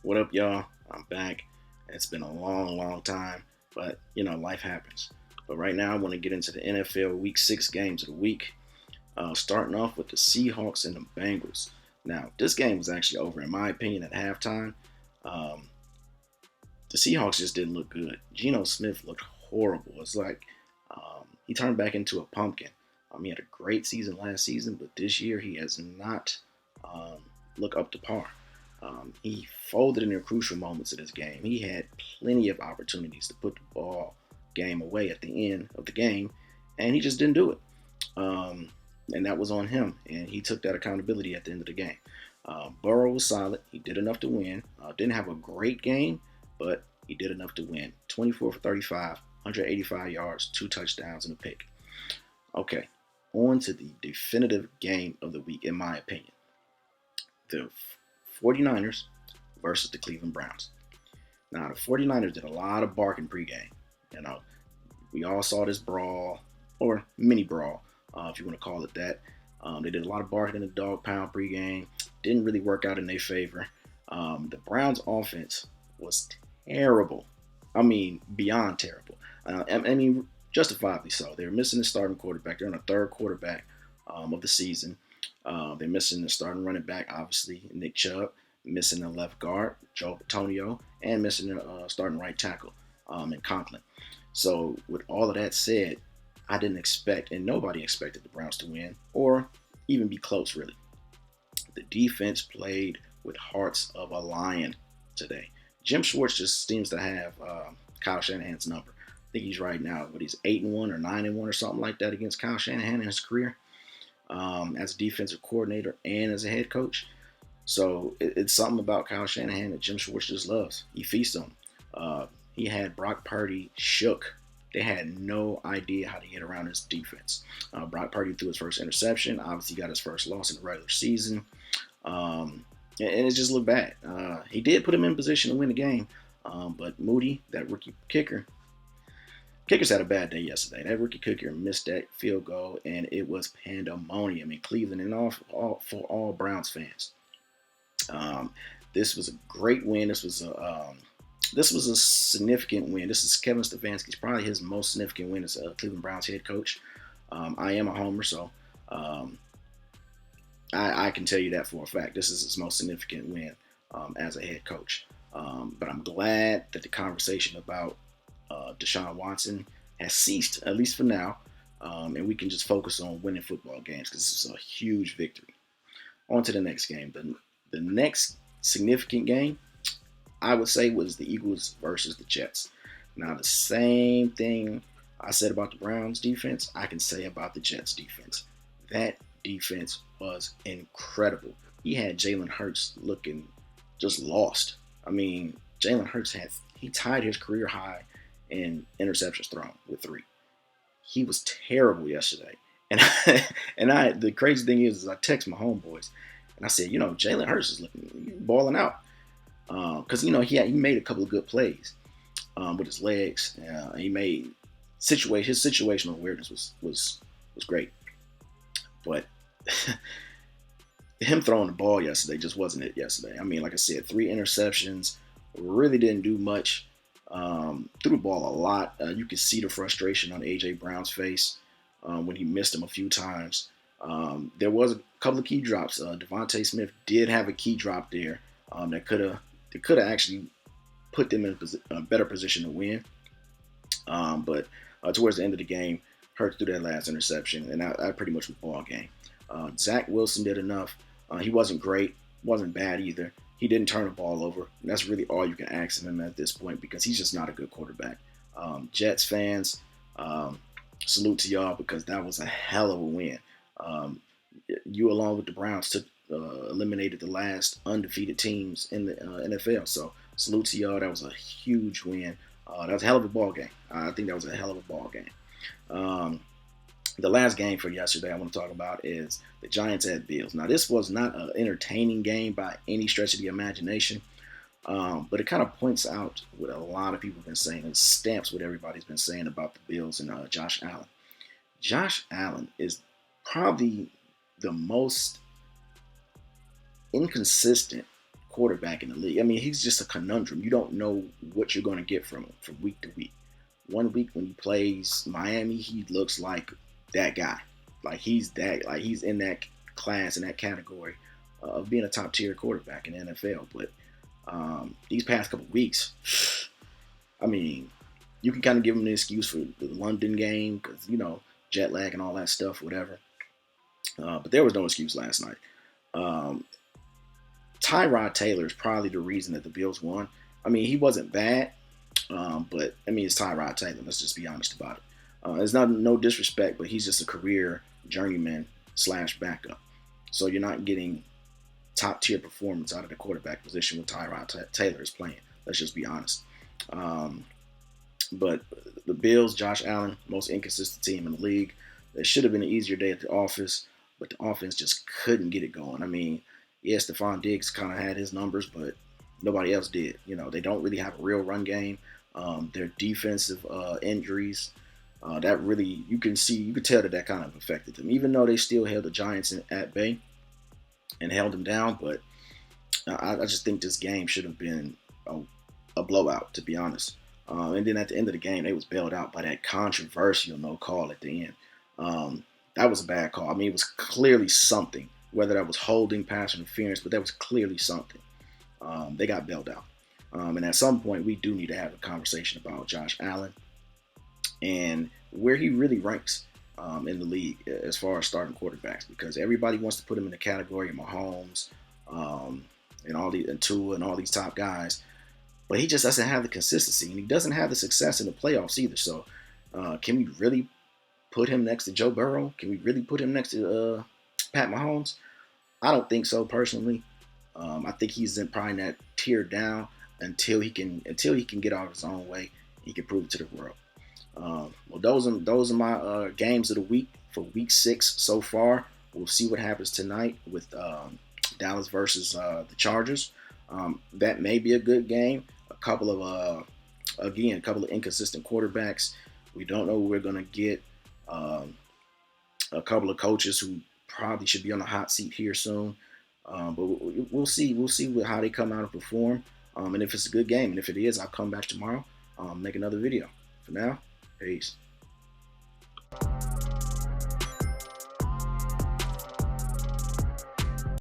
What up, y'all? I'm back. It's been a long, long time, but life happens. But right now, I want to get into the NFL Week 6 games of the week, starting off with the Seahawks and the Bengals. Now, this game was actually over, in my opinion, at halftime. Um, the Seahawks just didn't look good. Geno Smith looked horrible. It's like he turned back into a pumpkin. He had a great season last season, but this year he has not um, looked up to par. He folded in the crucial moments of this game. He had plenty of opportunities to put the ball game away at the end of the game, and he just didn't do it. Um, and that was on him, and he took that accountability at the end of the game. Burrow was solid. He did enough to win. Didn't have a great game, but he did enough to win. 24 for 35, 185 yards, 2 touchdowns, and a pick. Okay, on to the definitive game of the week, in my opinion. The 49ers versus the Cleveland Browns. Now, the 49ers did a lot of barking pregame. You know, we all saw this brawl, or mini brawl, if you want to call it that. They did a lot of barking in the dog pound pregame. Didn't really work out in their favor. The Browns' offense was terrible. I mean, beyond terrible. Justifiably so. They're missing the starting quarterback. They're on a third quarterback of the season. They're missing the starting running back, obviously, Nick Chubb, missing the left guard, Joe Antonio, and missing the starting right tackle in Conklin. So, with all of that said, I didn't expect, and nobody expected the Browns to win or even be close, really. The defense played with hearts of a lion today. Jim Schwartz just seems to have Kyle Shanahan's number. I think he's right now, but he's 8-1 or 9-1 or something like that against Kyle Shanahan in his career as a defensive coordinator and as a head coach. So it's something about Kyle Shanahan that Jim Schwartz just loves. He feasts on. He had Brock Purdy shook. They had no idea how to get around his defense. Brock Purdy threw his first interception. Obviously, got his first loss in the regular season. And it just looked bad. He did put him in position to win the game, but Moody, that rookie kickers had a bad day yesterday. That rookie kicker missed that field goal, and it was pandemonium in Cleveland and for all Browns fans. Um, this was a great win. This was a significant win. This is Kevin Stefanski's probably his most significant win as a Cleveland Browns head coach. I am a homer, so um, I can tell you that for a fact. This is his most significant win as a head coach. But I'm glad that the conversation about Deshaun Watson has ceased, at least for now, and we can just focus on winning football games because this is a huge victory. On to the next game. The next significant game, I would say, was the Eagles versus the Jets. Now, the same thing I said about the Browns defense, I can say about the Jets defense. That defense was incredible. He had Jalen Hurts looking just lost. I mean, Jalen Hurts he tied his career high in interceptions thrown with 3. He was terrible yesterday. And the crazy thing is I text my homeboys and I said, Jalen Hurts is looking balling out because he made a couple of good plays with his legs. He made his situational awareness was great, but him throwing the ball yesterday just wasn't it yesterday. I mean, like I said, 3 interceptions, really didn't do much. Threw the ball a lot. You could see the frustration on A.J. Brown's face when he missed him a few times. There was a couple of key drops. Devontae Smith did have a key drop there that could have actually put them in a better position to win. But towards the end of the game, Hurts threw that last interception, and that pretty much was ball game. Zach Wilson did enough. He wasn't great, wasn't bad either. He didn't turn the ball over. And that's really all you can ask of him at this point because he's just not a good quarterback. Jets fans, salute to y'all because that was a hell of a win. You, along with the Browns, eliminated the last undefeated teams in the NFL. So salute to y'all. That was a huge win. That was a hell of a ball game. I think that was a hell of a ball game. The last game for yesterday I want to talk about is the Giants at Bills. Now, this was not an entertaining game by any stretch of the imagination, but it kind of points out what a lot of people have been saying and stamps what everybody's been saying about the Bills and Josh Allen. Josh Allen is probably the most inconsistent quarterback in the league. I mean, he's just a conundrum. You don't know what you're going to get from him from week to week. One week when he plays Miami, he looks like that guy. Like he's in that class, in that category of being a top tier quarterback in the NFL. But these past couple weeks, I mean, you can kind of give him the excuse for the London game because, jet lag and all that stuff, whatever. But there was no excuse last night. Tyrod Taylor is probably the reason that the Bills won. I mean, he wasn't bad, but I mean, it's Tyrod Taylor. Let's just be honest about it. It's no disrespect, but he's just a career journeyman / backup. So you're not getting top tier performance out of the quarterback position when Tyrod Taylor is playing. Let's just be honest. But the Bills, Josh Allen, most inconsistent team in the league. It should have been an easier day at the office, but the offense just couldn't get it going. I mean, yes, Stephon Diggs kind of had his numbers, but nobody else did. They don't really have a real run game. Their defensive injuries, that really, you could tell that kind of affected them, even though they still held the Giants at bay and held them down. But I just think this game should have been a blowout, to be honest. And then at the end of the game, they was bailed out by that controversial no call at the end. That was a bad call. I mean, it was clearly something, whether that was holding, pass interference, but that was clearly something. They got bailed out. And at some point, we do need to have a conversation about Josh Allen and where he really ranks in the league as far as starting quarterbacks, because everybody wants to put him in the category of Mahomes and Tua and all these top guys. But he just doesn't have the consistency, and he doesn't have the success in the playoffs either. So can we really put him next to Joe Burrow? Can we really put him next to Pat Mahomes? I don't think so, personally. I think he's probably in that tier down until he can get out of his own way. He can prove it to the world. Well, those are my games of the week for week 6 so far. We'll see what happens tonight with Dallas versus the Chargers. That may be a good game. A couple of inconsistent quarterbacks. We don't know who we're going to get. A couple of coaches who probably should be on the hot seat here soon. But we'll see. We'll see how they come out and perform. And if it's a good game, and if it is, I'll come back tomorrow, make another video. For now, peace.